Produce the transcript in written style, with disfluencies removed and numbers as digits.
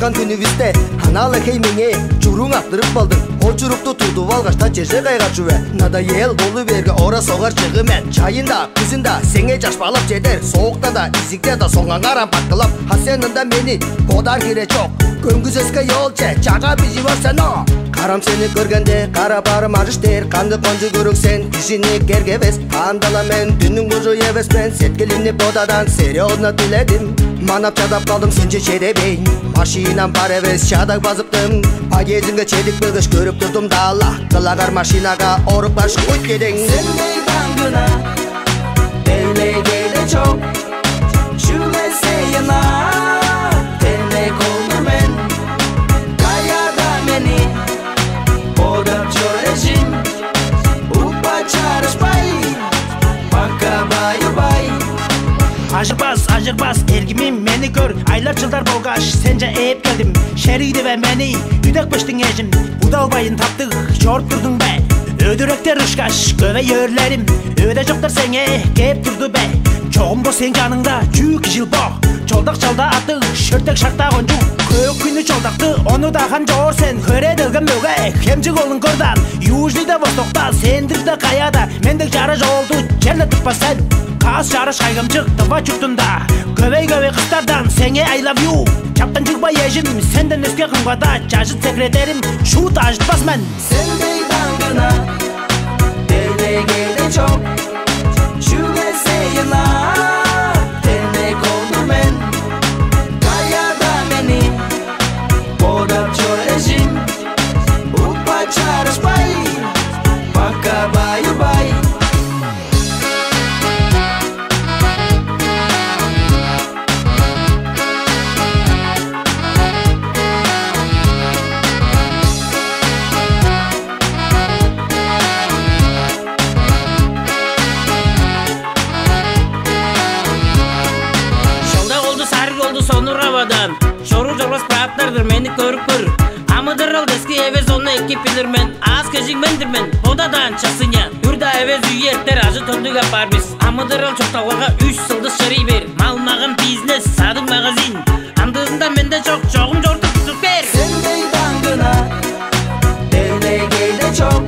жашкан күнүбүздө аналы хеймеңе журуң аттырып балдың. Очурукту тутуп алгачта жерже кайгачу надоел болуп берге ора согар чыгымен. Чайында күзүндө сеңе жашпалап жетер, соокта да изикте да соңга карап бакылап. Сенин да мени бодар кире жок, көңгүзөскө жолче жага бижи бар сено. Карам сени көргенде кара барым арыштер, канды конжу көрүк сен кишини кергебес. Андала мен түнүң бужу эбесмен, сеткилимни бодадан серьезно тиледим. Манап чадап калдым сенче чедебейин, машинам бар эбес чадак басыптым. Пагезинге чедик бөгөш көрүп турдум дала, кылагар машинага оруп баш кут кедең. Сендей даңгына дейлегейле чок, шүлесейина тенек олду мен. Каяда мени бодап чөрешим, упа чарышпай, пока бай-бай. Ажырбас, эргимим мени көр. Айлар жылдар болгаш, сенже эп келдим. Шерийди бе мени, үдек бештиң эжин. Удалбайын таптык, жорт турдуң бе. Өдүрөктөр ышкаш, көбөй өрлерим. Өдө жоктор сеңе, кеп турду бе. Чоғым бо сен жаныңда, жүк жыл бо. Чолдак чалда аты, шөртек шарта гонжу. Көк күнү чолдақты, оны дахан жоор сен. Көреділген бөге, хемжі голын көрдан. Южлиде востокта, сендирде каяда. Мендек жары жолду, жерне тұтпа сен. Кас жарыш кайгымчык, тыва чуктунда. Көбөй кыстардан, сеңе I love you. Чаптан жыгба ежим, сенден өске кымгада. Жажыт секретарим, шут ажытпас мен. Сендей даңгына дейлегейле чок, шүлесейина тенек олду мен. Каяда мени бодап чөрешим, упа чарышпай, пока бай-бай. Сонур авадан шору жолбас праптардыр мени көрүп көр. Амыдыр ал дески эвез оны эки пилирмен. Аз кежигмендирмен бодадан часыня. Үрда эвез үйеттер ажы тондуга барбиз. Амыдыр ал чокталга 3 сылды шырый бер. Малмагын бизнес, садык магазин. Андызында менде жок, жогум жортуп бер. Сендей даңгына дейлегейле чок,